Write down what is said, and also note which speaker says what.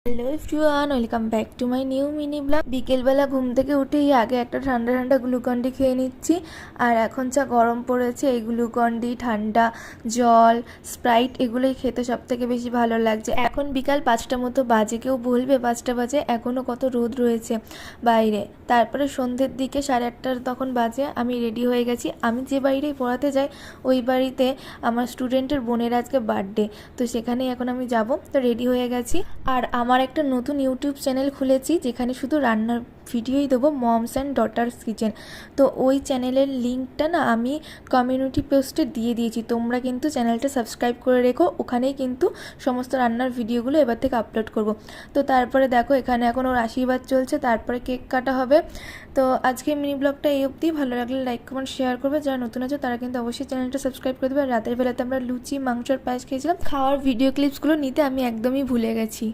Speaker 1: Hello everyone, welcome back to my new mini blog. বিকেলবেলা ঘুম থেকে উঠেই আগে একটা ঠান্ডা ঠান্ডা গ্লুকন্ডি খেয়ে নিচ্ছি। আর এখন যা গরম পড়েছে, এই গ্লুকন্ডি, ঠান্ডা জল, স্প্রাইট এগুলোই খেতে সব থেকে বেশি ভালো লাগছে। এখন বিকাল 5টা মতো বাজে, কেউ বলবে 5টা বাজে, এখনও কত রোদ রয়েছে বাইরে। তারপরে সন্ধ্যের দিকে 8:30 তখন বাজে, আমি রেডি হয়ে গেছি। আমি যে বাড়িতেই পড়াতে যাই ওই বাড়িতে আমার স্টুডেন্টের বোনের আজকে বার্থডে, তো সেখানেই এখন আমি যাব। তো রেডি হয়ে গেছি। আর আমার একটা নতুন ইউটিউব চ্যানেল খুলেছি যেখানে শুধু রান্নার ভিডিওই দেবো, মমস অ্যান্ড ডটার্স কিচেন। তো ওই চ্যানেলের লিঙ্কটা না আমি কমিউনিটি পোস্টে দিয়ে দিয়েছি, তোমরা কিন্তু চ্যানেলটা সাবস্ক্রাইব করে রেখো, ওখানেই কিন্তু সমস্ত রান্নার ভিডিওগুলো এবার থেকে আপলোড করব। তো তারপরে দেখো এখানে এখন ওর আশীর্বাদ চলছে, তারপরে কেক কাটা হবে। তো আজকে মিনি ব্লগটা এই অবধি। ভালো লাগলে লাইক কমেন্ট শেয়ার করবে, যারা নতুন আছে তারা কিন্তু অবশ্যই চ্যানেলটা সাবস্ক্রাইব করে দেবে। আর রাতের বেলাতে আমরা লুচি, মাংস আর পায়েস খেয়েছিলাম, খাওয়ার ভিডিও ক্লিপসগুলো নিতে আমি একদমই ভুলে গেছি।